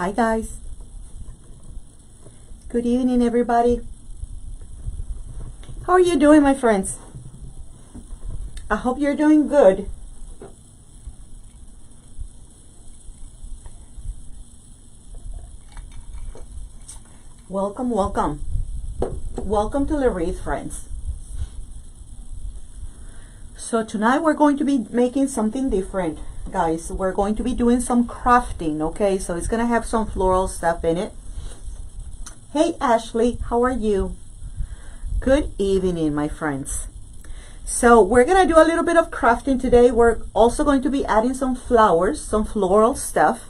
Hi guys. Good evening everybody. How are you doing, my friends? I hope you're doing good. Welcome, welcome. Welcome to the Wreath, friends. So tonight we're going to be making something different, guys. We're going to be doing some crafting, okay? So it's gonna have some floral stuff in it. Hey Ashley, how are you? Good evening, my friends. So we're gonna do a little bit of crafting today. We're also going to be adding some flowers, some floral stuff.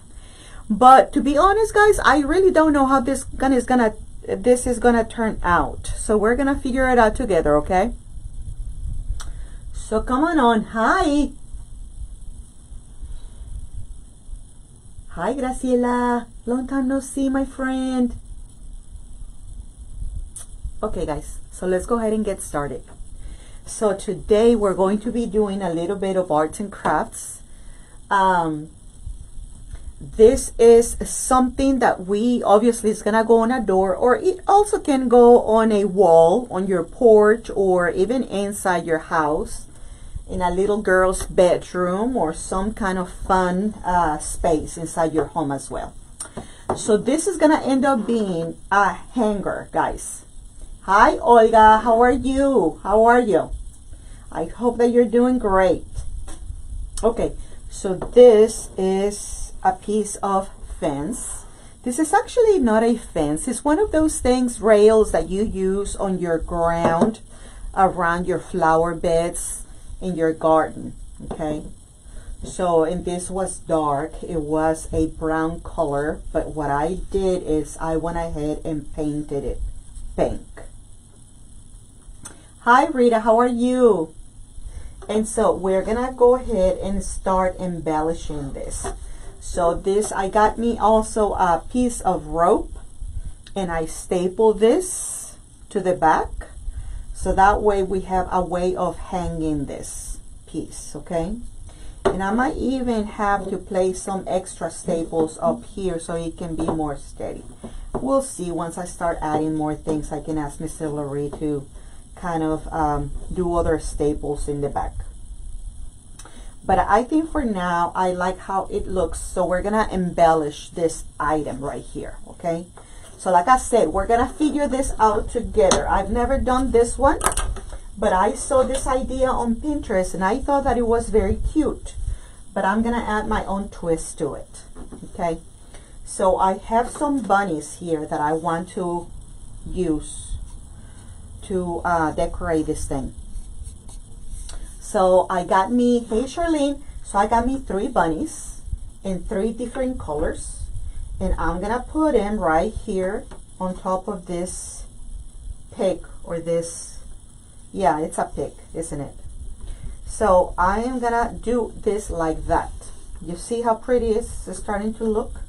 But to be honest, guys, I really don't know how this is gonna turn out. So we're gonna figure it out together, okay? So come on. Hi. Hi, Graciela. Long time no see, my friend. Okay, guys, so let's go ahead and get started. So today we're going to be doing a little bit of arts and crafts. This is something that we obviously is gonna go on a door, or it also can go on a wall on your porch, or even inside your house in a little girl's bedroom, or some kind of fun space inside your home as well. So this is gonna end up being a hanger, guys. Hi Olga, how are you? How are you? I hope that you're doing great. Okay, so this is a piece of fence. This is actually not a fence. It's one of those things, rails that you use on your ground around your flower beds in your garden, okay? So, and this was dark. It was a brown color, but what I did is I went ahead and painted it pink. Hi Rita, how are you? And so we're gonna go ahead and start embellishing this. So this, I got me also a piece of rope, and I staple this to the back. So that way we have a way of hanging this piece, okay? And I might even have to place some extra staples up here so it can be more steady. We'll see. Once I start adding more things, I can ask Miss Hillary to kind of do other staples in the back. But I think for now, I like how it looks. So we're gonna embellish this item right here, okay? So like I said, we're gonna figure this out together. I've never done this one, but I saw this idea on Pinterest and I thought that it was very cute. But I'm gonna add my own twist to it, okay? So I have some bunnies here that I want to use to decorate this thing. So I got me, hey Charlene, so I got me 3 bunnies in 3 different colors, and I'm gonna put them right here on top of this pig, or this, yeah, it's a pig, isn't it? So I am gonna do this like that. You see how pretty it's starting to look?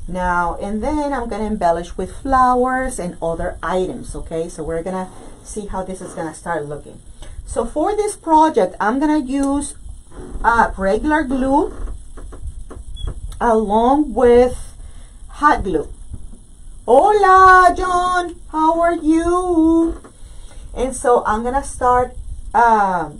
Now, and then I'm gonna embellish with flowers and other items, okay? So we're gonna see how this is gonna start looking. So for this project, I'm gonna use regular glue along with hot glue. Hola, John, how are you? And so I'm gonna start, I'm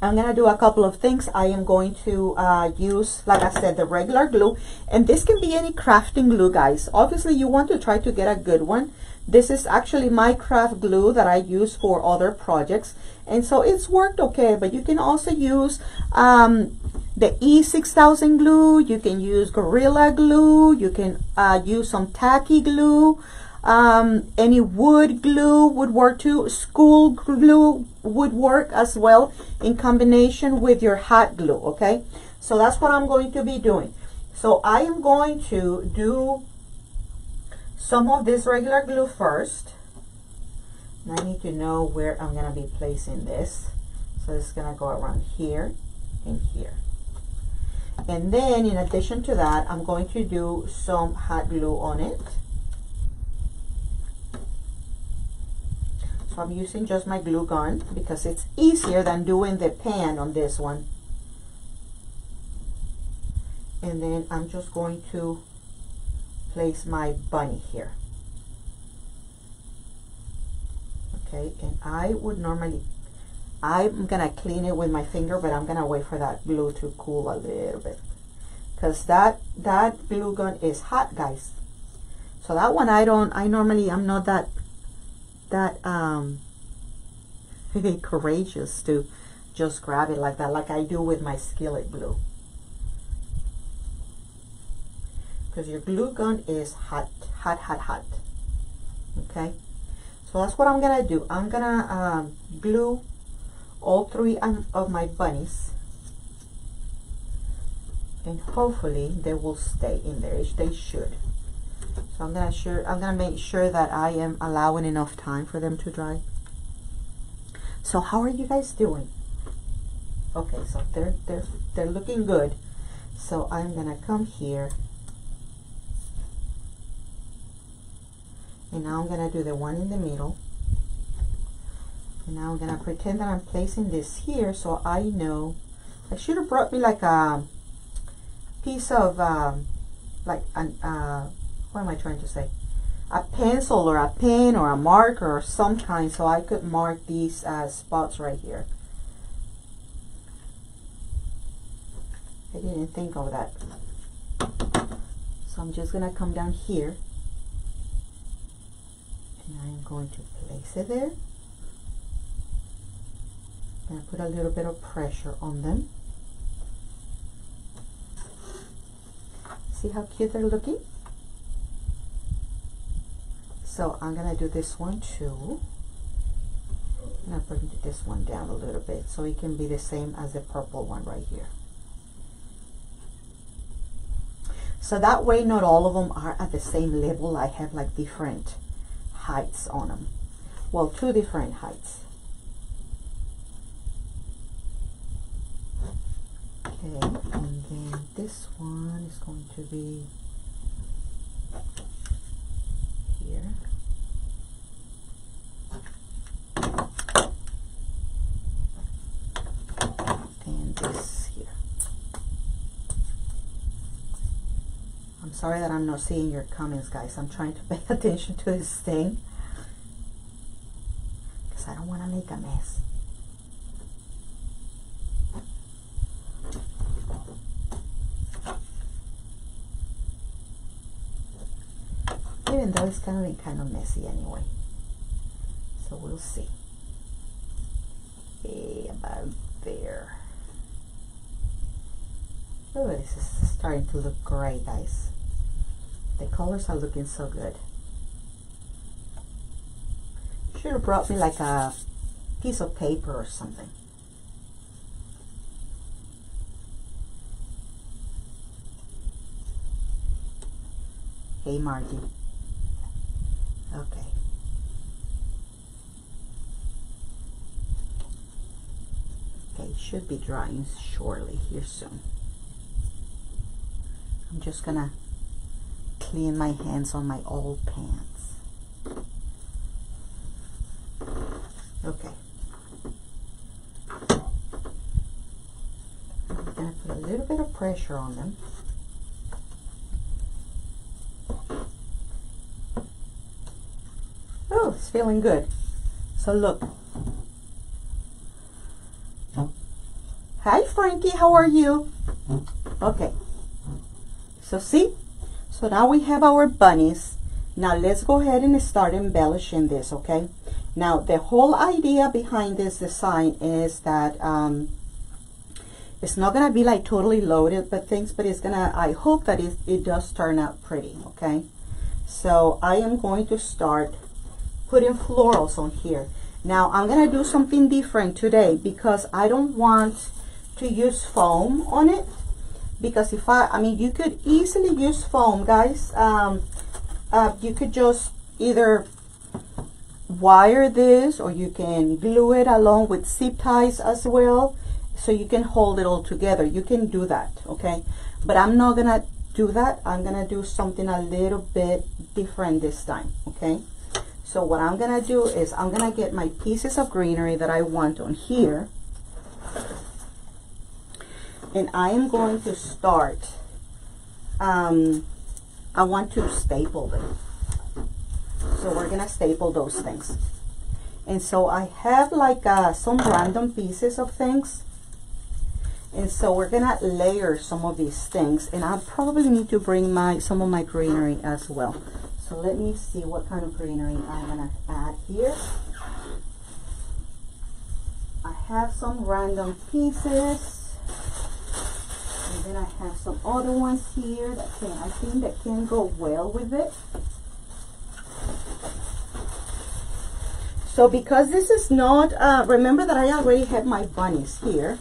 gonna do a couple of things. I am going to use, like I said, the regular glue, and this can be any crafting glue, guys. Obviously you want to try to get a good one. This is actually my craft glue that I use for other projects, and so it's worked okay. But you can also use the E6000 glue. You can use Gorilla Glue. You can use some tacky glue. Any wood glue would work too. School glue would work as well in combination with your hot glue, okay? So that's what I'm going to be doing. So I am going to do some of this regular glue first. And I need to know where I'm gonna be placing this. So it's gonna go around here and here. And then in addition to that, I'm going to do some hot glue on it. So I'm using just my glue gun because it's easier than doing the pan on this one. And then I'm just going to place my bunny here. Okay, and I would normally, I'm gonna clean it with my finger, but I'm gonna wait for that glue to cool a little bit, because that glue gun is hot, guys. So that one I'm not that courageous to just grab it like that, like I do with my skillet glue, because your glue gun is hot. Okay, so that's what I'm gonna do. I'm gonna glue all 3 of my bunnies, and hopefully they will stay in there. They should. So I'm gonna make sure that I am allowing enough time for them to dry. So how are you guys doing? Okay, so they're looking good. So I'm gonna come here, and now I'm gonna do the one in the middle. And now I'm gonna pretend that I'm placing this here, so I know. I should have brought me like a piece of like an what am I trying to say? A pencil or a pen or a marker or some kind, so I could mark these spots right here. I didn't think of that. So I'm just gonna come down here, and I'm going to place it there. I'm gonna put a little bit of pressure on them. See how cute they're looking? So I'm gonna do this one too. I'm gonna bring this one down a little bit so it can be the same as the purple one right here. So that way not all of them are at the same level. I have like different heights on them. Well, 2 different heights. Okay, and then this one is going to be here. And this here. I'm sorry that I'm not seeing your comments, guys. I'm trying to pay attention to this thing, because I don't want to make a mess. Even though it's kind of messy anyway. So we'll see. Okay, about there. Oh, this is starting to look great, guys. The colors are looking so good. Should have brought me like a piece of paper or something. Hey, Margie. Okay. Okay, should be drying shortly here soon. I'm just gonna clean my hands on my old pants. Okay. I'm gonna put a little bit of pressure on them. Oh, it's feeling good. So look. Hi, Frankie, how are you? Okay. So see? So now we have our bunnies. Now let's go ahead and start embellishing this, okay? Now the whole idea behind this design is that it's not gonna be like totally loaded but it's gonna, I hope that it does turn out pretty, okay? So I am going to start putting florals on here. Now I'm gonna do something different today because I don't want to use foam on it, because if I mean you could easily use foam, guys. You could just either wire this or you can glue it along with zip ties as well, so you can hold it all together. You can do that, okay? But I'm not gonna do that. I'm gonna do something a little bit different this time, okay? So what I'm gonna do is I'm gonna get my pieces of greenery that I want on here, and I am going to start I want to staple them. So we're gonna staple those things. And so I have like some random pieces of things. And so we're gonna layer some of these things, and I probably need to bring some of my greenery as well. So let me see what kind of greenery I'm gonna add here. I have some random pieces, and then I have some other ones here that I think that can go well with it. So because this is not, remember that I already have my bunnies here.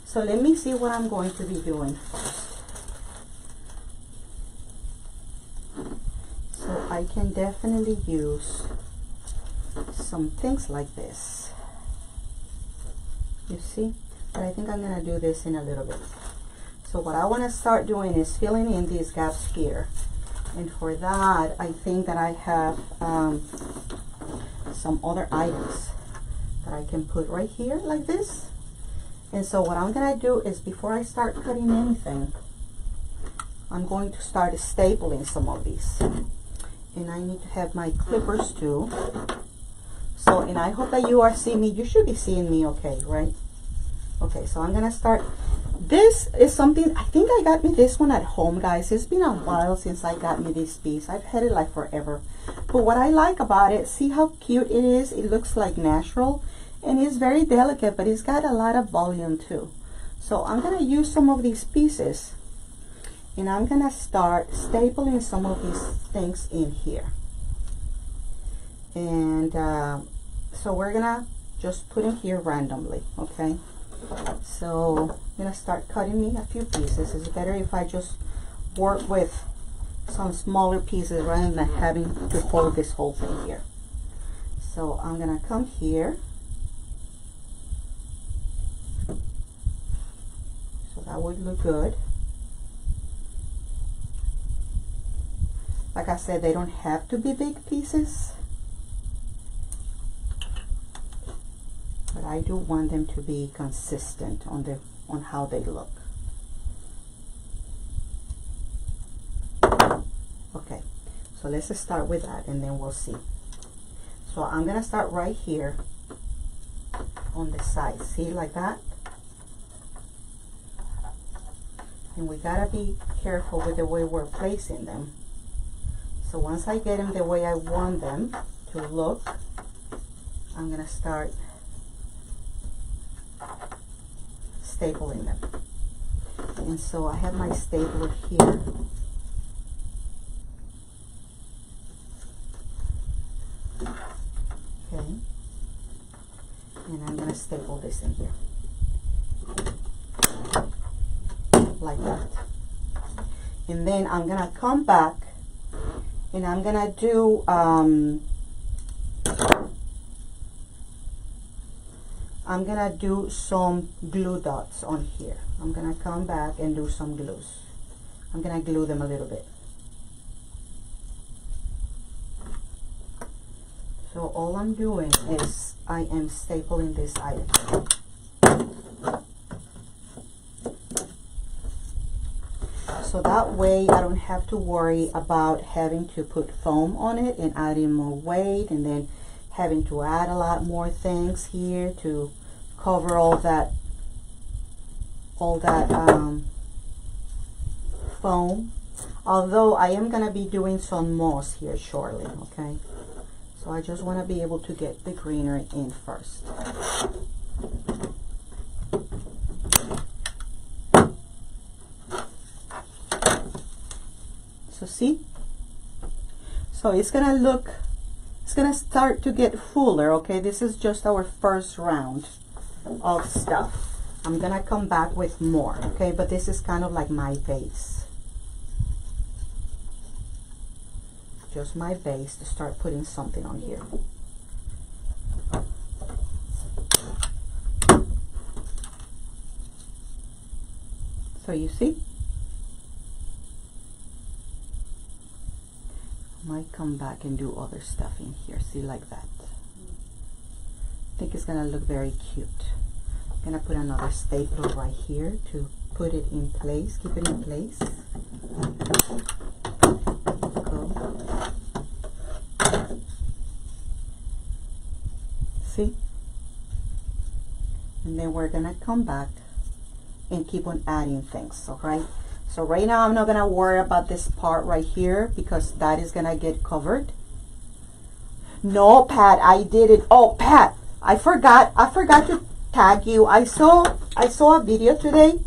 So let me see what I'm going to be doing first. So I can definitely use some things like this. You see? But I think I'm going to do this in a little bit. So what I want to start doing is filling in these gaps here. And for that, I think that I have some other items that I can put right here like this. And so what I'm going to do is, before I start cutting anything, I'm going to start stapling some of these. And I need to have my clippers too. So, and I hope that you are seeing me. You should be seeing me okay, right? Okay, so I'm going to start. This is something, I think I got me this one at home, guys. It's been a while since I got me this piece. I've had it like forever. But what I like about it, see how cute it is? It looks like natural. And it's very delicate, but it's got a lot of volume too. So I'm going to use some of these pieces, and I'm going to start stapling some of these things in here. And so we're going to just put in here randomly, okay? So I'm going to start cutting me a few pieces. It's better if I just work with some smaller pieces rather than having to hold this whole thing here. So I'm going to come here. That would look good. Like I said, they don't have to be big pieces, but I do want them to be consistent on how they look. Okay, so let's start with that, and then we'll see. So I'm gonna start right here on the side. See, like that. And we gotta be careful with the way we're placing them. So once I get them the way I want them to look, I'm gonna start stapling them. And so I have my stapler here. Okay. And I'm gonna staple this in here. Like that. And then I'm gonna come back, and I'm gonna do some glue dots on here. I'm gonna come back and do some glues. I'm gonna glue them a little bit. So all I'm doing is I am stapling this item. So that way I don't have to worry about having to put foam on it and adding more weight, and then having to add a lot more things here to cover all that foam. Although I am going to be doing some moss here shortly, okay? So I just want to be able to get the greenery in first. So see? So it's gonna start to get fuller, okay? This is just our first round of stuff. I'm gonna come back with more, okay? But this is kind of like my base. Just my base to start putting something on here. So you see? Might come back and do other stuff in here. See, like that. I think it's gonna look very cute. I'm gonna put another stapler right here to put put it in place, keep it in place. Go. See? And then we're gonna come back and keep on adding things, okay? So right now I'm not gonna worry about this part right here because that is gonna get covered. No, Pat, I did it. Oh, Pat, I forgot to tag you. I saw a video today.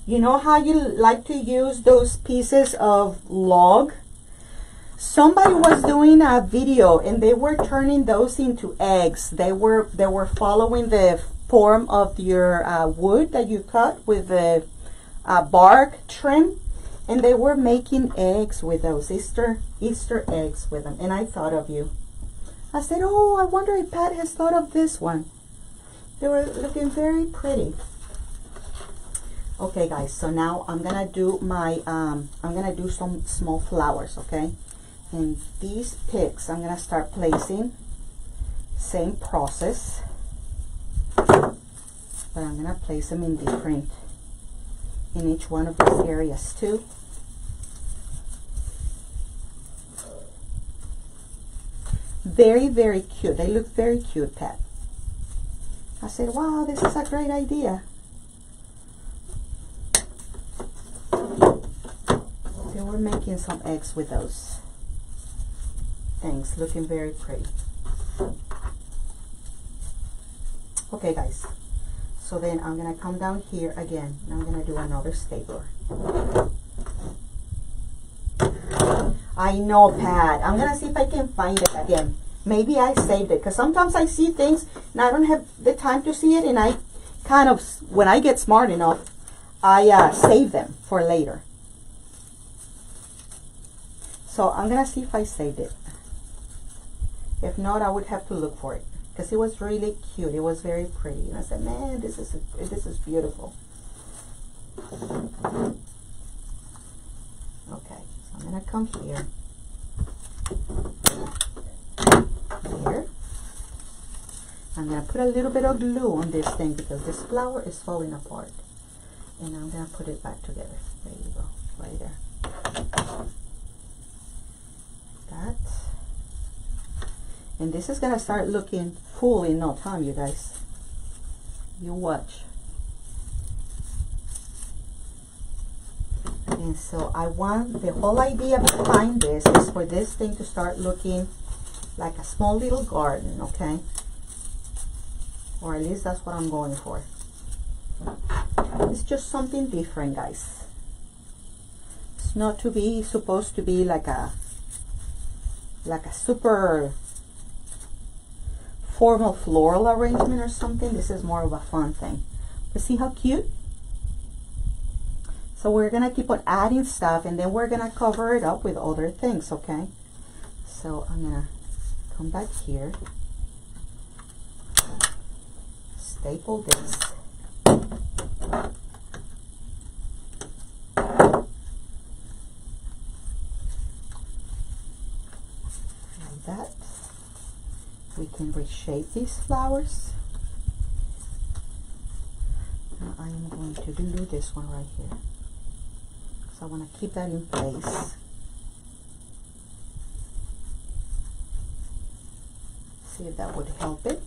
You know how you like to use those pieces of log? Somebody was doing a video and they were turning those into eggs. They were following the form of your wood that you cut with the bark trim, and they were making eggs with those Easter eggs with them. And I thought of you. I said, oh, I wonder if Pat has thought of this one. They were looking very pretty. Okay, guys, so now I'm gonna do my I'm gonna do some small flowers, okay? And these picks I'm gonna start placing. Same process, but I'm gonna place them in each one of these areas too. Very, very cute. They look very cute, Pat. I said, wow, this is a great idea. They were making some eggs with those things, looking very pretty. Okay, guys. So then I'm going to come down here again, and I'm going to do another stapler. I know, Pat. I'm going to see if I can find it again. Maybe I saved it, because sometimes I see things and I don't have the time to see it, and I kind of, when I get smart enough, I save them for later. So I'm going to see if I saved it. If not, I would have to look for it, because it was really cute. It was very pretty. And I said, man, this is beautiful. Okay, so I'm going to come here. Here. I'm going to put a little bit of glue on this thing because this flower is falling apart. And I'm going to put it back together. There you go, right there. That. And this is going to start looking full in no time, you guys. You watch. And so I want, the whole idea behind this is for this thing to start looking like a small little garden, okay? Or at least that's what I'm going for. It's just something different, guys. It's not to be supposed to be like a super formal floral arrangement or something. This is more of a fun thing. But see how cute? So we're gonna keep on adding stuff, and then we're gonna cover it up with other things, okay? So I'm gonna come back here, staple this, like that. We can reshape these flowers. Now I am going to do this one right here. So I want to keep that in place. See if that would help it.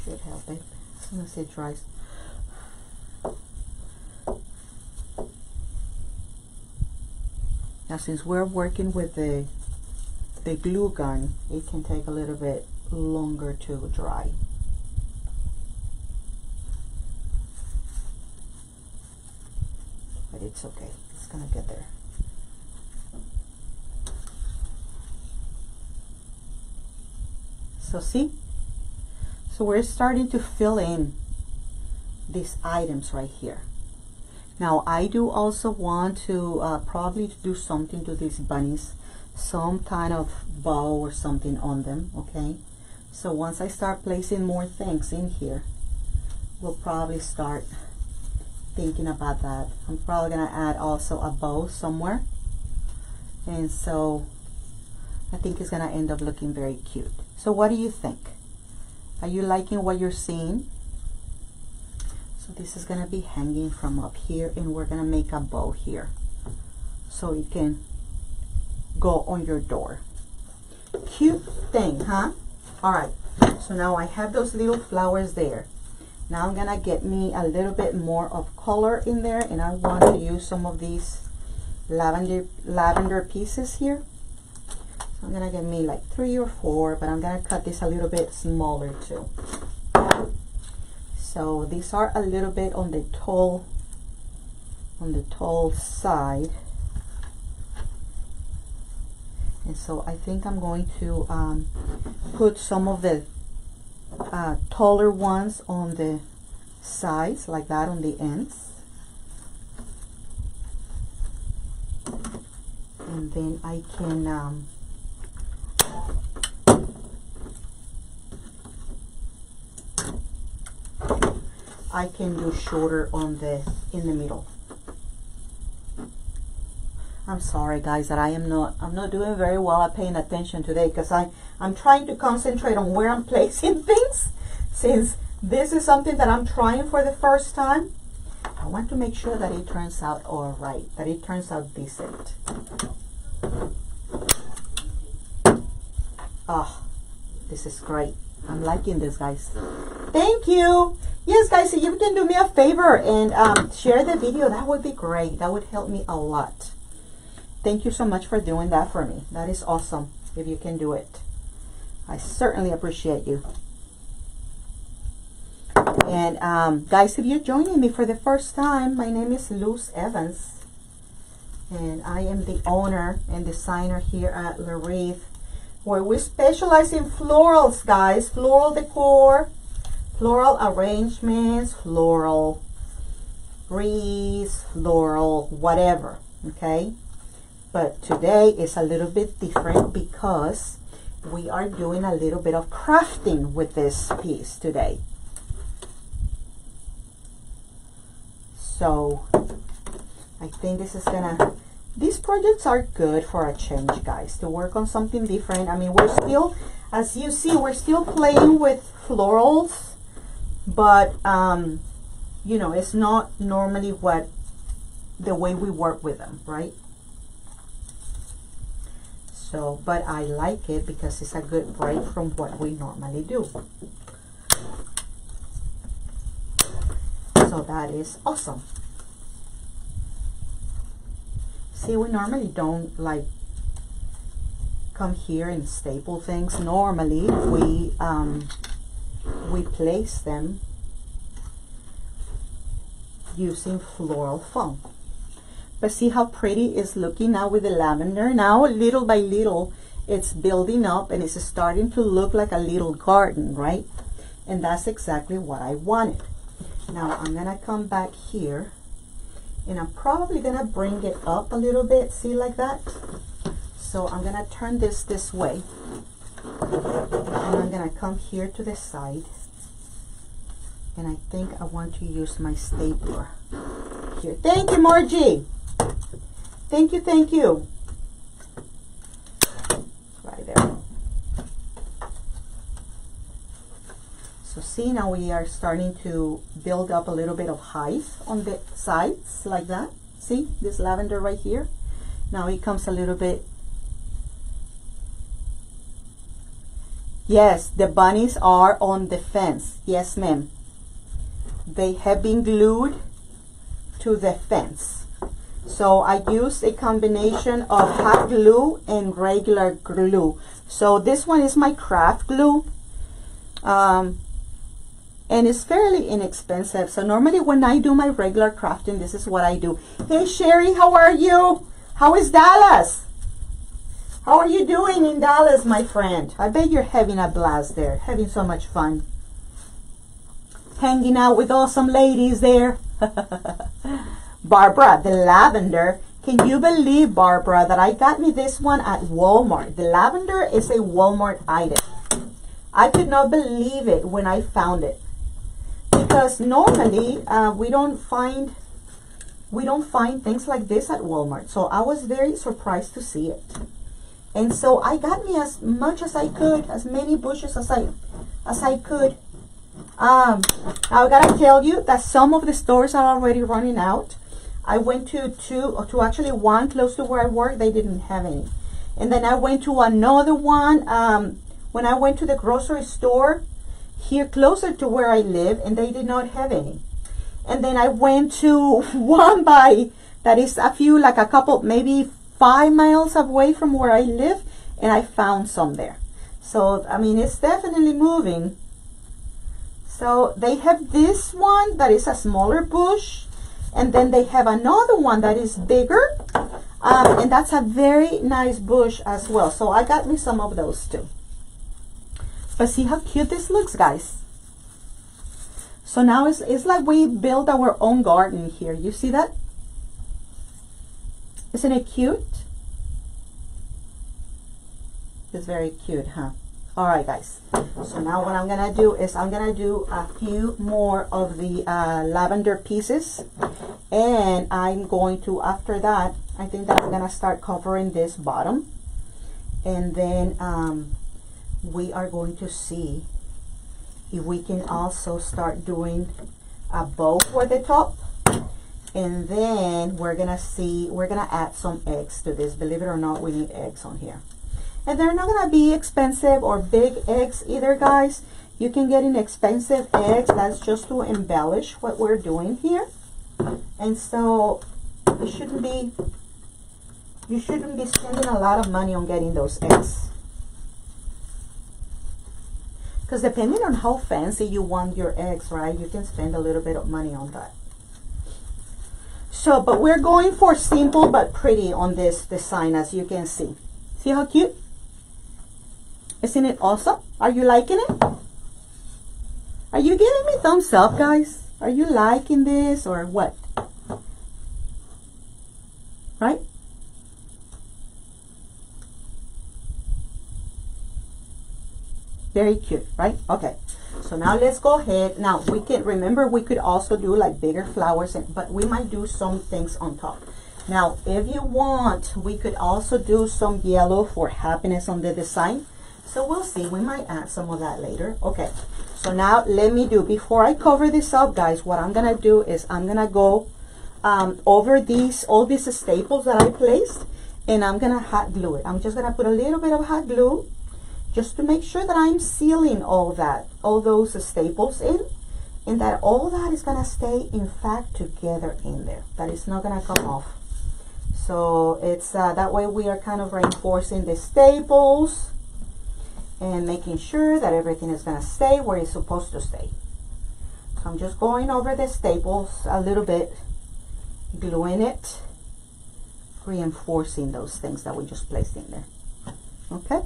Should help it as soon as it dries. Now since we're working with the glue gun, it can take a little bit longer to dry. But it's okay, it's gonna get there. So see? So we're starting to fill in these items right here. Now I do also want to probably do something to these bunnies, some kind of bow or something on them, okay? So once I start placing more things in here, we'll probably start thinking about that. I'm probably gonna add also a bow somewhere, and so I think it's gonna end up looking very cute. So what do you think? Are you liking what you're seeing? So this is gonna be hanging from up here, and we're gonna make a bow here so it can go on your door. Cute thing, huh? All right, so now I have those little flowers there. Now I'm gonna get me a little bit more of color in there, and I want to use some of these lavender pieces here. So I'm gonna get me like 3 or 4, but I'm gonna cut this a little bit smaller too. So these are a little bit on the tall side. And so I think I'm going to put some of the taller ones on the sides, like that, on the ends. And then I can do shorter on in the middle. I'm sorry guys that I'm not doing very well at paying attention today, because I'm trying to concentrate on where I'm placing things, since this is something that I'm trying for the first time. I want to make sure that it turns out all right, that it turns out decent. Oh, this is great. I'm liking this, guys. Thank you. Yes, guys, if you can do me a favor and share the video, that would be great. That would help me a lot. Thank you so much for doing that for me. That is awesome if you can do it. I certainly appreciate you. And guys, if you're joining me for the first time, my name is Luz Evans, and I am the owner and designer here at Wreath, where we specialize in florals, guys. Floral decor, floral arrangements, floral wreaths, floral whatever, okay? But today is a little bit different because we are doing a little bit of crafting with this piece today. So I think this is gonna, these projects are good for a change, guys, to work on something different. I mean, we're still, as you see, we're still playing with florals, but you know, it's not normally the way we work with them, right? So, but I like it because it's a good break from what we normally do. So that is awesome. See, we normally don't like come here and staple things. Normally we place them using floral foam. But see how pretty it's looking now with the lavender. Now, little by little, it's building up and it's starting to look like a little garden, right? And that's exactly what I wanted. Now, I'm gonna come back here, and I'm probably gonna bring it up a little bit, see, like that. So I'm gonna turn this way, and I'm gonna come here to the side, and I think I want to use my stapler here. Thank you, Margie. Thank you, thank you. Right there. So see, now we are starting to build up a little bit of height on the sides, like that. See, this lavender right here. Now it comes a little bit. Yes, the bunnies are on the fence. Yes, ma'am. They have been glued to the fence. So I used a combination of hot glue and regular glue. So this one is my craft glue. And it's fairly inexpensive. So normally when I do my regular crafting, this is what I do. Hey Sherry, how are you? How is Dallas? How are you doing in Dallas, my friend? I bet you're having a blast there, having so much fun. Hanging out with awesome ladies there. Barbara, the lavender. Can you believe, Barbara, that I got me this one at Walmart? The lavender is a Walmart item. I could not believe it when I found it, because normally we don't find things like this at Walmart. So I was very surprised to see it, and so I got me as much as I could, as many bushes as as I could. I gotta tell you that some of the stores are already running out. I went to actually one close to where I work. They didn't have any. And then I went to another one when I went to the grocery store here closer to where I live, and they did not have any. And then I went to one that is like a couple, maybe 5 miles away from where I live, and I found some there. So, I mean, it's definitely moving. So they have this one that is a smaller bush, and then they have another one that is bigger, and that's a very nice bush as well. So I got me some of those too. But see how cute this looks, guys. So now it's like we built our own garden here. You see that? Isn't it cute? It's very cute, huh? All right, guys. So now what I'm gonna do is I'm gonna do a few more of the lavender pieces, and I'm going to, after that, I think that I'm gonna start covering this bottom, and then we are going to see if we can also start doing a bow for the top. And then we're gonna add some eggs to this. Believe it or not, we need eggs on here. And they're not gonna be expensive or big eggs either, guys. You can get inexpensive eggs. That's just to embellish what we're doing here. And so you shouldn't be spending a lot of money on getting those eggs. Because depending on how fancy you want your eggs, right, you can spend a little bit of money on that. So, but we're going for simple but pretty on this design, as you can see. See how cute? Isn't it awesome? Are you liking it? Are you giving me thumbs up, guys? Are you liking this or what? Right? Very cute, right? Okay. So now let's go ahead. Now we can, remember, we could also do like bigger flowers, but we might do some things on top. Now, if you want, we could also do some yellow for happiness on the design. So we'll see. We might add some of that later. Okay. So now let me do, before I cover this up, guys, what I'm going to do is I'm going to go over all these staples that I placed, and I'm going to hot glue it. I'm just going to put a little bit of hot glue just to make sure that I'm sealing all those staples in, and that all that is going to stay, in fact, together in there. That is not going to come off. So it's that way we are kind of reinforcing the staples and making sure that everything is going to stay where it's supposed to stay. So I'm just going over the staples a little bit, gluing it, reinforcing those things that we just placed in there. Okay,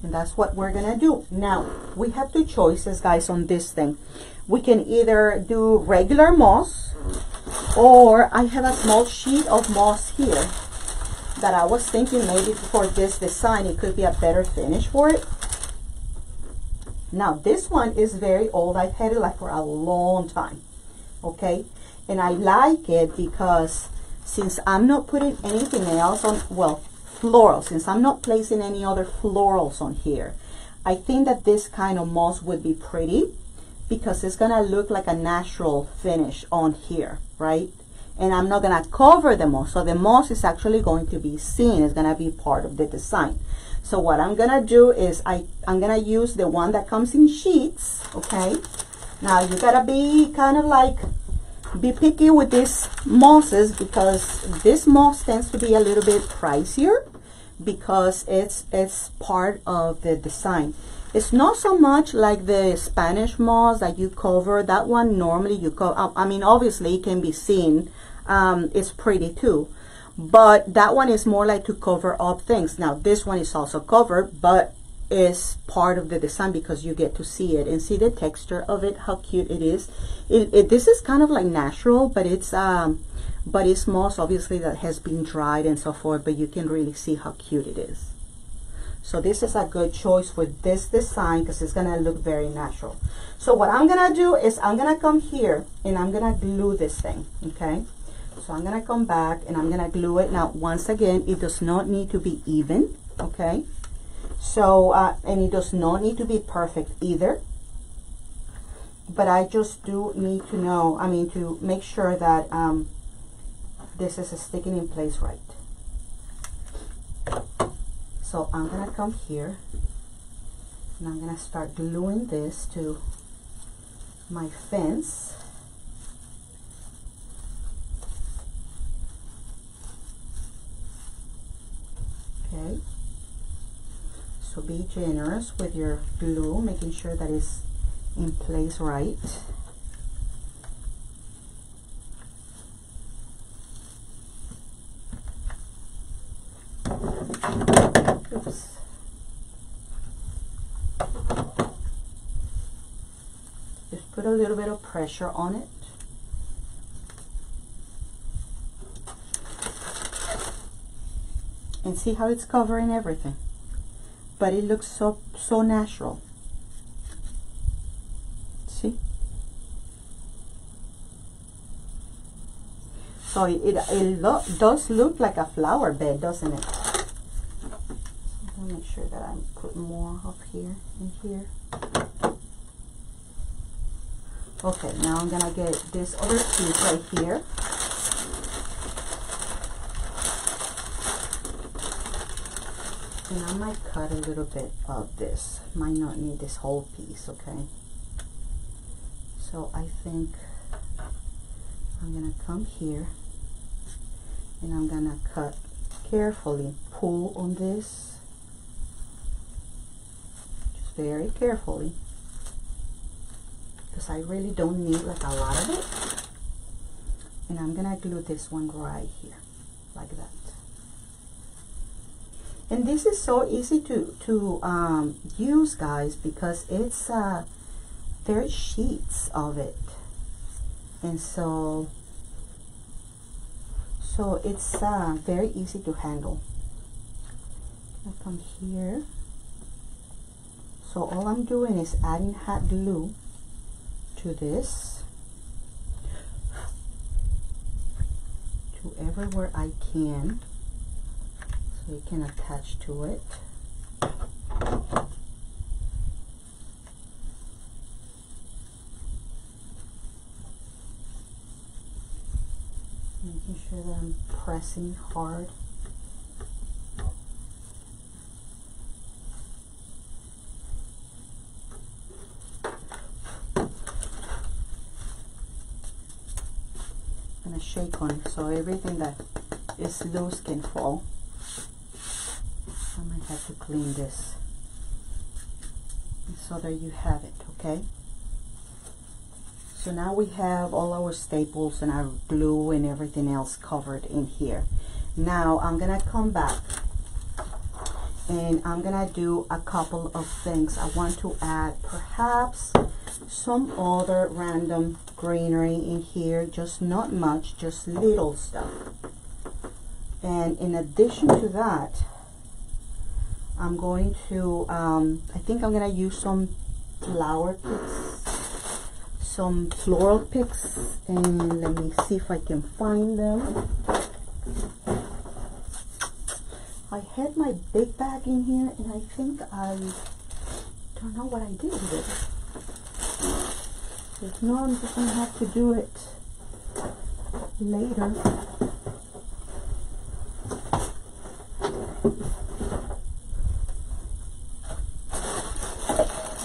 and that's what we're gonna do. Now we have two choices, guys, on this thing. We can either do regular moss, or I have a small sheet of moss here that I was thinking maybe for this design it could be a better finish for it. Now this one is very old. I've had it like for a long time. Okay, and I like it because since I'm not putting anything else on, well, floral, since I'm not placing any other florals on here, I think that this kind of moss would be pretty because it's gonna look like a natural finish on here, right? And I'm not gonna cover the moss, so the moss is actually going to be seen. It's gonna be part of the design. So what I'm gonna do is I'm gonna use the one that comes in sheets. Okay, now you gotta be kind of like be picky with these mosses, because this moss tends to be a little bit pricier because it's part of the design. It's not so much like the Spanish moss that you cover. That one normally you cover, I mean, obviously it can be seen. It's pretty too, but that one is more like to cover up things. Now this one is also covered, but is part of the design because you get to see it and see the texture of it, how cute it is. This is kind of like natural, but it's moss, obviously, that has been dried and so forth, but you can really see how cute it is. So this is a good choice for this design because it's gonna look very natural. So what I'm gonna do is I'm gonna come here and I'm gonna glue this thing. Okay, so I'm gonna come back and I'm gonna glue it. Now once again, it does not need to be even. Okay, So, and it does not need to be perfect either. But I just do need to know, I mean, to make sure that this is sticking in place right. So I'm gonna come here and I'm gonna start gluing this to my fence. Okay, so be generous with your glue, making sure that it's in place right. Oops. Just put a little bit of pressure on it. And see how it's covering everything. But it looks so natural. See? So it does look like a flower bed, doesn't it? Make sure that I put more up here and here. Okay, now I'm gonna get this other piece right here. And I might cut a little bit of this. Might not need this whole piece, okay? So I think I'm gonna come here and I'm gonna cut carefully, pull on this. Very carefully, because I really don't need like a lot of it. And I'm gonna glue this one right here, like that. And this is so easy to use, guys, because it's there are sheets of it, and so it's very easy to handle. I come here. So all I'm doing is adding hot glue to this, to everywhere I can, so it can attach to it. Making sure that I'm pressing hard. Shake on it so everything that is loose can fall. I might have to clean this. And so there you have it, okay? So now we have all our staples and our glue and everything else covered in here. Now I'm gonna come back and I'm gonna do a couple of things. I want to add perhaps some other random greenery in here, just not much, just little stuff. And in addition to that, I'm going to I think I'm gonna use some flower picks, some floral picks, and let me see if I can find them. I had my big bag in here and I think I don't know what I did with it. If no, I'm just gonna have to do it later.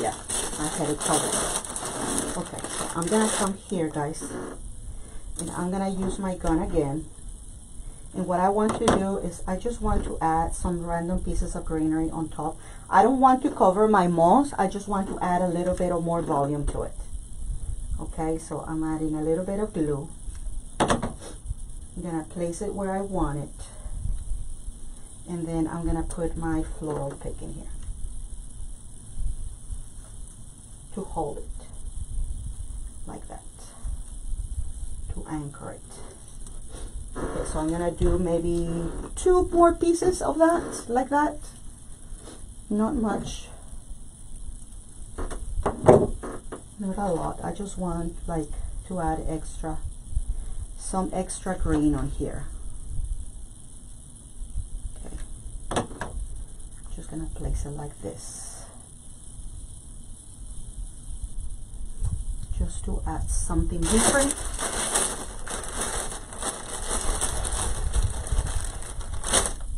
Yeah, I had it covered. Okay, so I'm gonna come here, guys, and I'm gonna use my gun again. And what I want to do is I just want to add some random pieces of greenery on top. I don't want to cover my moss. I just want to add a little bit of more volume to it. Okay, so I'm adding a little bit of glue. I'm gonna place it where I want it. And then I'm gonna put my floral pick in here to hold it like that, to anchor it. Okay, so I'm gonna do maybe 2 more pieces of that, like that. Not much, not a lot. I just want like to add some extra green on here. Okay, just gonna place it like this, just to add something different.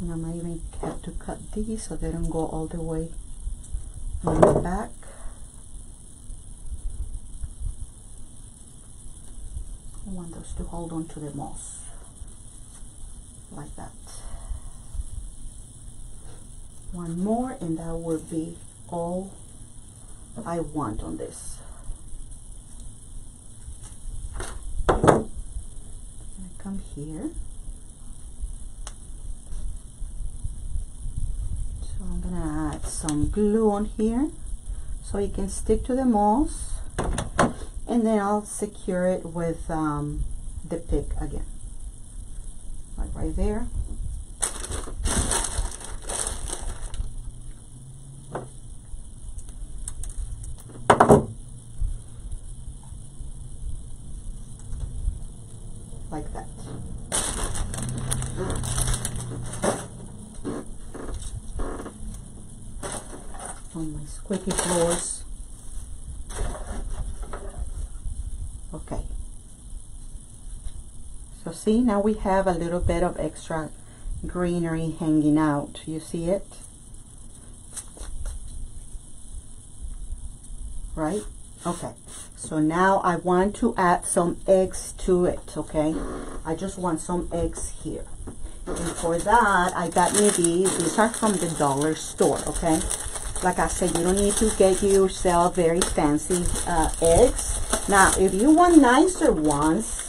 And I might even have to cut these so they don't go all the way in the back. I want those to hold on to the moss like that. One more, and that would be all I want on this. I come here. So I'm gonna add some glue on here so it can stick to the moss, and then I'll secure it with the pick again, like right there. Like that. On my squeaky floors. Okay. So see, now we have a little bit of extra greenery hanging out. You see it? Right? Okay. So now I want to add some eggs to it, okay? I just want some eggs here. And for that, I got me these. These are from the dollar store, okay? Like I said, you don't need to get yourself very fancy eggs. Now, if you want nicer ones,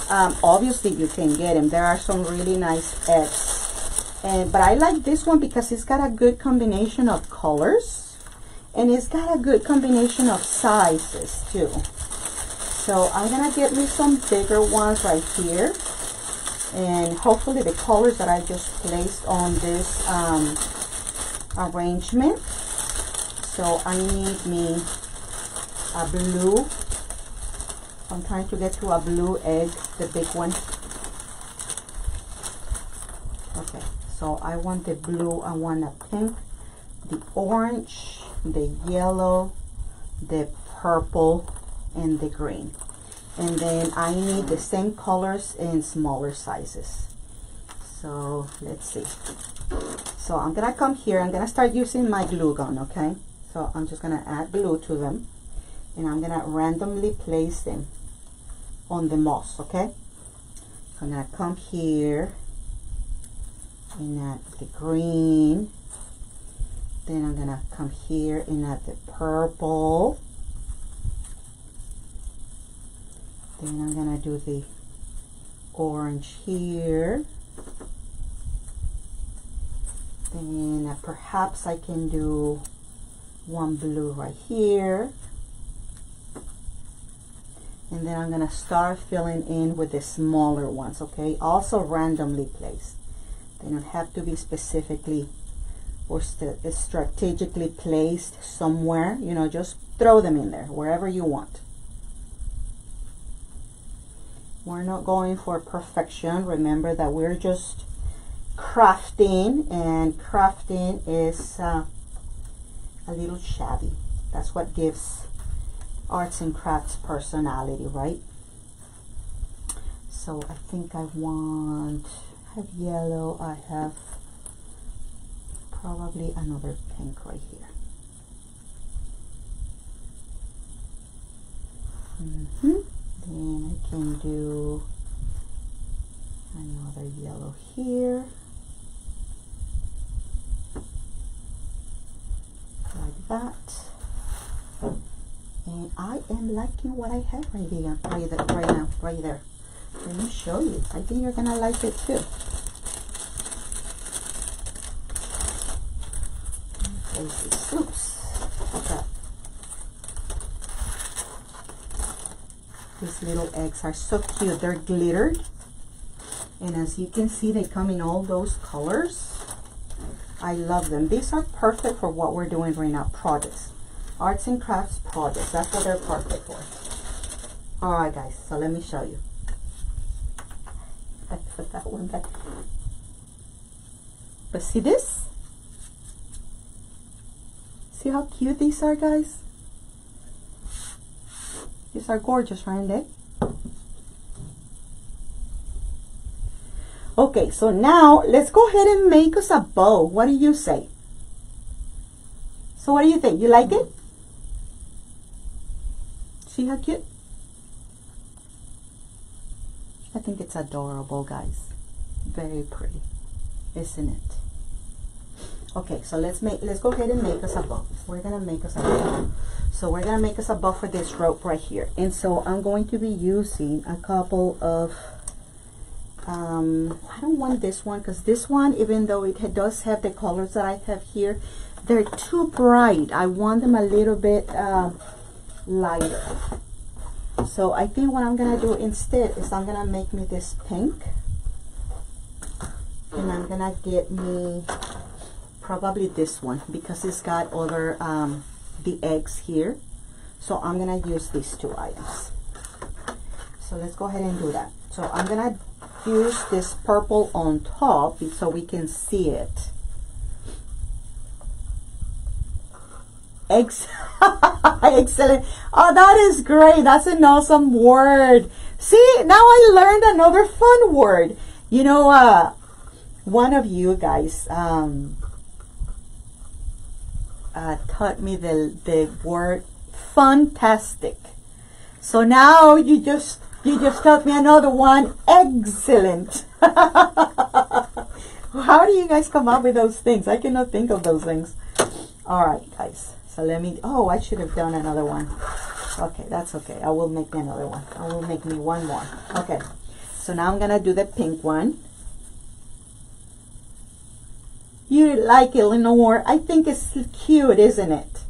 obviously you can get them. There are some really nice eggs. But I like this one because it's got a good combination of colors. And it's got a good combination of sizes too. So I'm gonna get me some bigger ones right here. And hopefully the colors that I just placed on this arrangement. So I need me a blue. I'm trying to get to a blue egg, the big one. Okay, so I want the blue, I want a pink, the orange, the yellow, the purple, and the green. And then I need the same colors in smaller sizes. So let's see. So I'm gonna come here, I'm gonna start using my glue gun, okay? So I'm just gonna add glue to them, and I'm gonna randomly place them on the moss, okay? So I'm gonna come here and add the green. Then I'm gonna come here and add the purple. Then I'm gonna do the orange here. Then perhaps I can do one blue right here. And then I'm gonna start filling in with the smaller ones, okay? Also randomly placed. They don't have to be specifically or strategically placed somewhere. You know, just throw them in there wherever you want. We're not going for perfection. Remember that we're just crafting, and crafting is a little shabby. That's what gives arts and crafts personality, right? So I think I have yellow, I have probably another pink right here. Then I can do another yellow here, like that. And I am liking what I have right here, right there. Let me show you. I think you're gonna like it too. Oops. Okay. These little eggs are so cute. They're glittered. And as you can see, they come in all those colors. I love them. These are perfect for what we're doing right now. Projects. Arts and crafts projects. That's what they're perfect for. Alright guys, so let me show you. I put that one back. But see this? See how cute these are, guys? These are gorgeous, aren't they? Okay, so now let's go ahead and make us a bow. What do you say? So what do you think? You like it? See how cute? I think it's adorable, guys. Very pretty, isn't it? Okay, so let's go ahead and make us a bow. We're gonna make us a bow. So we're gonna make us a bow for this rope right here. And so I'm going to be using a couple of I don't want this one, because this one, even though it does have the colors that I have here, they're too bright. I want them a little bit lighter. So I think what I'm gonna do instead is I'm gonna make me this pink, and I'm gonna get me probably this one because it's got other the eggs here. So I'm gonna use these two items. So let's go ahead and do that. So I'm gonna use this purple on top so we can see it. Excellent. Oh, that is great. That's an awesome word. See, now I learned another fun word. You know, one of you guys taught me the word fantastic. So now you just taught me another one. Excellent. How do you guys come up with those things? I cannot think of those things. All right, guys. So let me, oh, I should have done another one. Okay, that's okay. I will make me another one. I will make me one more. Okay. So now I'm going to do the pink one. You like it, Lenore? I think it's cute, isn't it?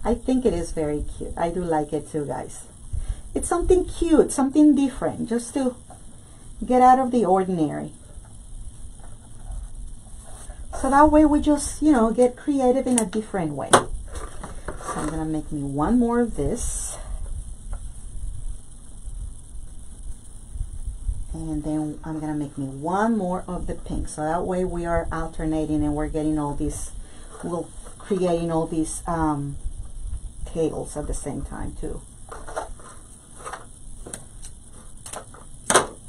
I think it is very cute. I do like it too, guys. It's something cute, something different, just to get out of the ordinary. So that way we just, you know, get creative in a different way. So I'm gonna make me one more of this. And then I'm gonna make me one more of the pink. So that way we are alternating and we're getting all these, we're creating all these tails at the same time too.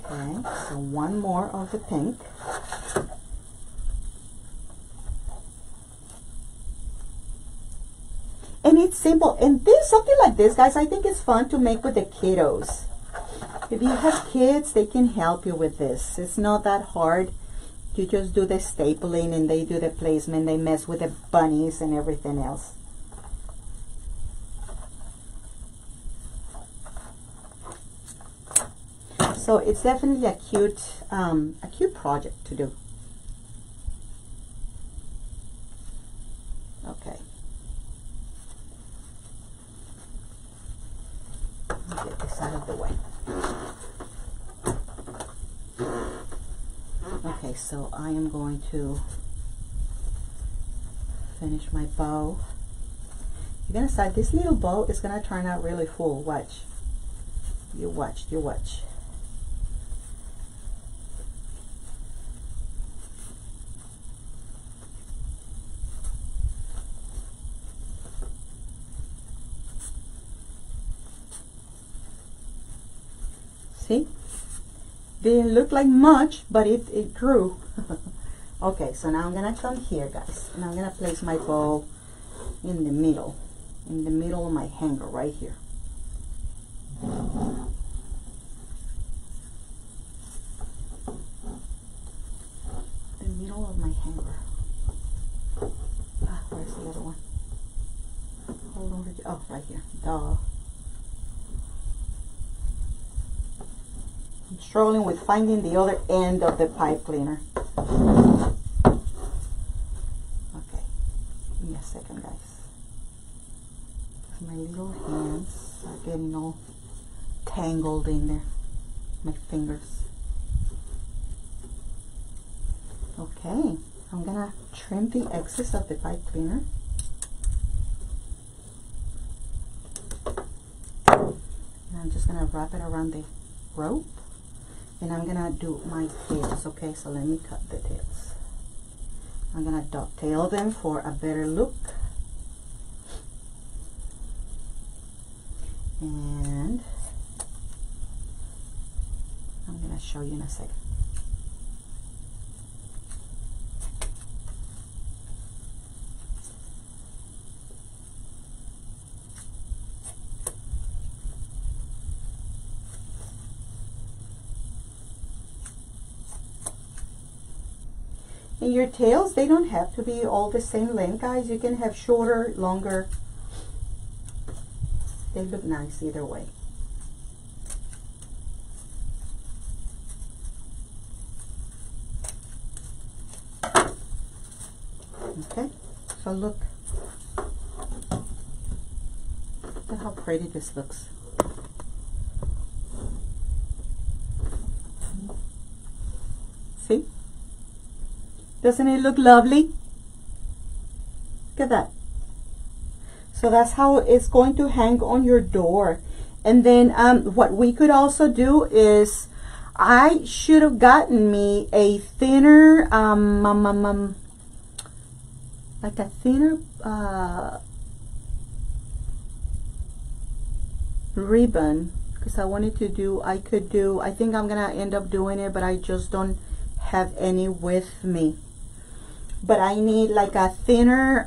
Okay, so one more of the pink. And it's simple. And this, something like this, guys, I think it's fun to make with the kiddos. If you have kids, they can help you with this. It's not that hard. You just do the stapling and they do the placement. They mess with the bunnies and everything else. So it's definitely a cute project to do. Okay. Let me get this out of the way. Okay, so I am going to finish my bow. You're gonna start, this little bow is gonna turn out really full. Watch. You watch, you watch. See? Didn't look like much, but it grew. Okay, so now I'm gonna come here, guys, and I'm gonna place my bow in the middle of my hanger right here. The middle of my hanger. Ah, where's the other one? Hold on, oh, right here. Duh. I'm struggling with finding the other end of the pipe cleaner. Okay, give me a second, guys. My little hands are getting all tangled in there. My fingers. Okay, I'm gonna trim the excess of the pipe cleaner. And I'm just gonna wrap it around the rope. And I'm gonna do my tails, okay? So let me cut the tails. I'm gonna dovetail them for a better look. And I'm gonna show you in a second. And your tails, they don't have to be all the same length, guys. You can have shorter, longer. They look nice either way. Okay, so look at how pretty this looks. See? Doesn't it look lovely? Look at that. So that's how it's going to hang on your door. And then what we could also do is, I should have gotten me a thinner, like a thinner ribbon, because I wanted to do, I think I'm gonna end up doing it, but I just don't have any with me. But I need like a thinner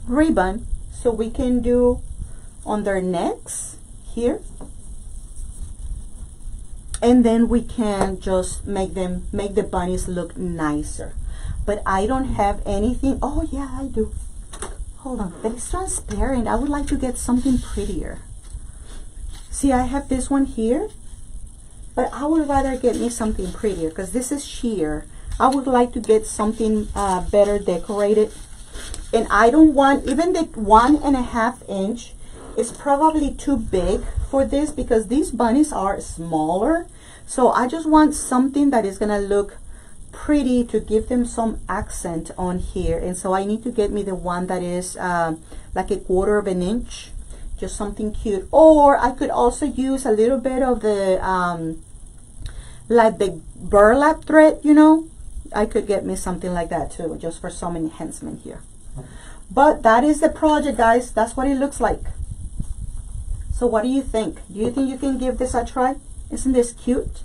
ribbon, so we can do on their necks here, and then we can just make the bunnies look nicer. But I don't have anything. Oh yeah, I do. Hold on, but it's transparent. I would like to get something prettier. See, I have this one here, but I would rather get me something prettier, because this is sheer. I would like to get something better decorated. And I don't want, even the 1.5 inch is probably too big for this, because these bunnies are smaller. So I just want something that is gonna look pretty to give them some accent on here. And so I need to get me the one that is like 1/4 inch, just something cute. Or I could also use a little bit of the like the burlap thread, you know. I could get me something like that too, just for some enhancement here. But that is the project, guys. That's what it looks like. So what do you think? Do you think you can give this a try? Isn't this cute?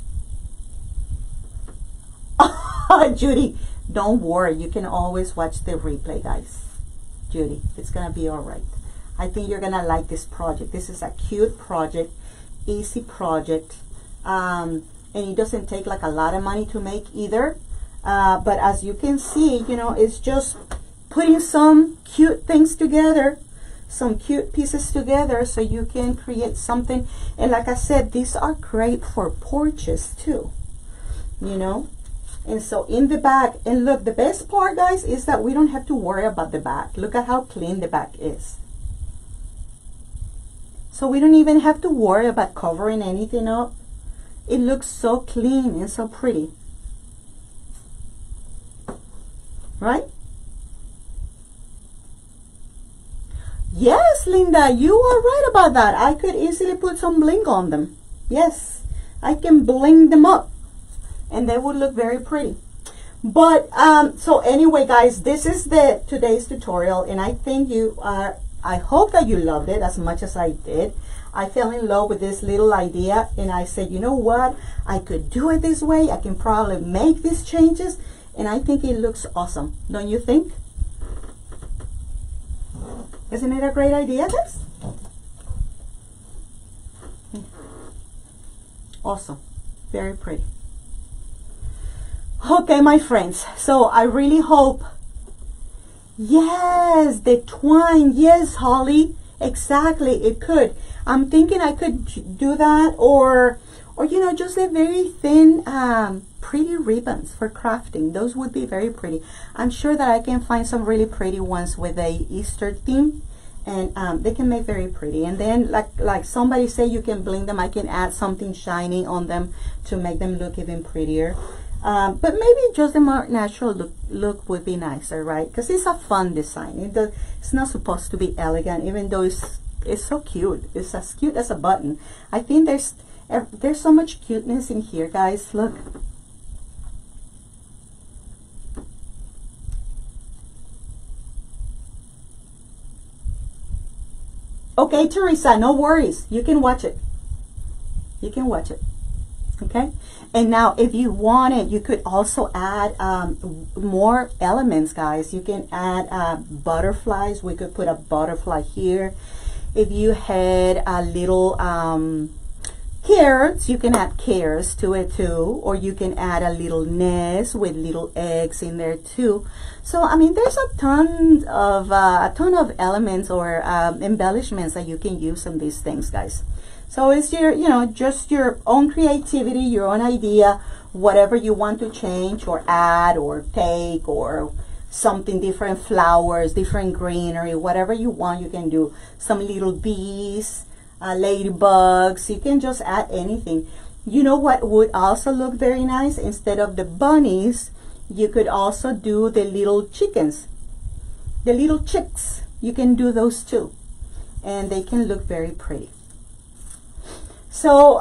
Judy, don't worry. You can always watch the replay, guys. Judy, it's going to be all right. I think you're going to like this project. This is a cute project, easy project. And it doesn't take like a lot of money to make either. But as you can see, you know, it's just putting some cute things together, some cute pieces together, so you can create something. And like I said, these are great for porches too, you know. And so in the back, and look, the best part, guys, is that we don't have to worry about the back. Look at how clean the back is. So we don't even have to worry about covering anything up. It looks so clean and so pretty, right? Yes, Linda, you are right about that. I could easily put some bling on them. Yes, I can bling them up and they would look very pretty. But so anyway, guys, this is today's tutorial, and I think I hope that you loved it as much as I did. I fell in love with this little idea, and I said, you know what, I could do it this way. I can probably make these changes, and I think it looks awesome. Don't you think? Isn't it a great idea, guys? Awesome. Very pretty. Okay, my friends. So I really hope. Yes, the twine. Yes, Holly. Exactly. It could. I'm thinking I could do that, or you know, just a very thin, pretty ribbons for crafting. Those would be very pretty. I'm sure that I can find some really pretty ones with a Easter theme, and they can make very pretty. And then like somebody said, you can bling them. I can add something shiny on them to make them look even prettier. But maybe just a more natural look would be nicer, right? Because it's a fun design. It's not supposed to be elegant, even though it's so cute. It's as cute as a button. I think there's so much cuteness in here, guys. Look. Okay, Teresa, no worries. You can watch it. You can watch it. Okay. And now if you wanted, you could also add more elements, guys. You can add butterflies. We could put a butterfly here. If you had a little carrots, you can add carrots to it too, or you can add a little nest with little eggs in there too. So I mean, there's a ton of elements or embellishments that you can use in these things, guys. So it's your, you know, just your own creativity, your own idea, whatever you want to change or add or take or something different, flowers, different greenery, whatever you want, you can do. Some little bees, ladybugs, you can just add anything. You know what would also look very nice? Instead of the bunnies, you could also do the little chickens, the little chicks. You can do those too, and they can look very pretty. So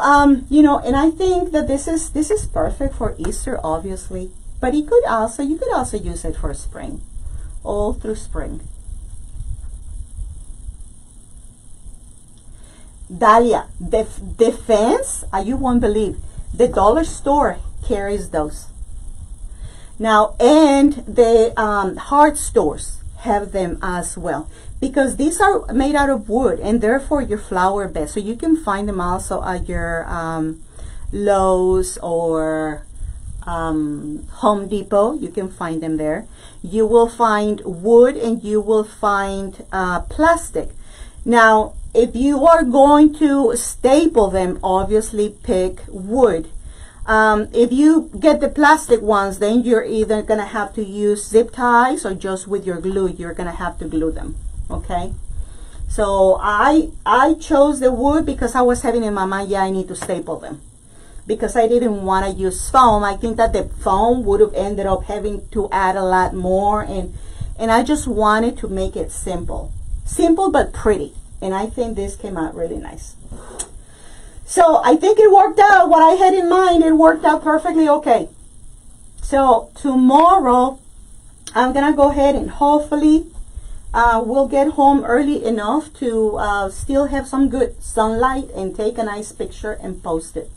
you know, and I think that this is perfect for Easter, obviously, but you could also use it for spring, all through spring. Dahlia, the fence, you won't believe, the dollar store carries those now, and the hard stores have them as well, because these are made out of wood and therefore your flower bed. So you can find them also at your Lowe's or Home Depot. You can find them there. You will find wood and you will find plastic. Now, if you are going to staple them, obviously pick wood. If you get the plastic ones, then you're either going to have to use zip ties or just with your glue, you're going to have to glue them. Okay. So I chose the wood because I was having in my mind, yeah, I need to staple them, because I didn't want to use foam. I think that the foam would have ended up having to add a lot more, and I just wanted to make it simple but pretty. And I think this came out really nice. So I think it worked out. What I had in mind, it worked out perfectly okay. So tomorrow, I'm going to go ahead and hopefully we'll get home early enough to still have some good sunlight and take a nice picture and post it.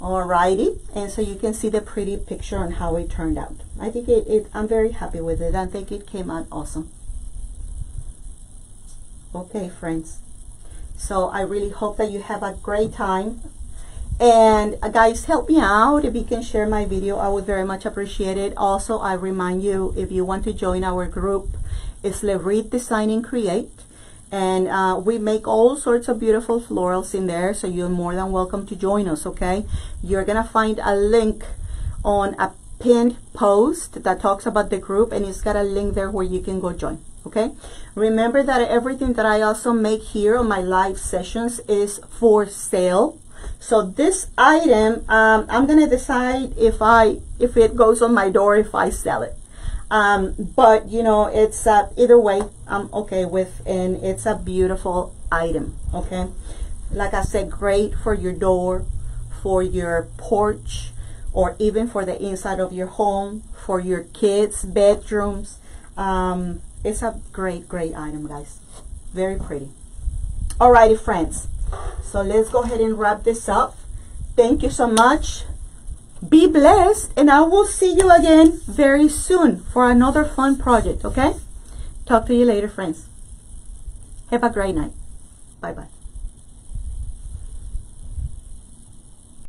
Alrighty. And so you can see the pretty picture on how it turned out. I think I'm very happy with it. I think it came out awesome. Okay, friends. So I really hope that you have a great time. And guys, help me out. If you can share my video, I would very much appreciate it. Also, I remind you, if you want to join our group, it's Wreath Design and Create. And we make all sorts of beautiful florals in there. So you're more than welcome to join us, okay? You're going to find a link on a pinned post that talks about the group. And it's got a link there where you can go join. Okay, remember that everything that I also make here on my live sessions is for sale. So this item, I'm gonna decide if it goes on my door, if I sell it. But you know, it's either way, I'm okay with, and it's a beautiful item. Okay, like I said, great for your door, for your porch, or even for the inside of your home, for your kids' bedrooms. It's a great item, guys. Very pretty. Alrighty, friends. So let's go ahead and wrap this up. Thank you so much. Be blessed, and I will see you again very soon for another fun project, okay? Talk to you later, friends. Have a great night. Bye-bye.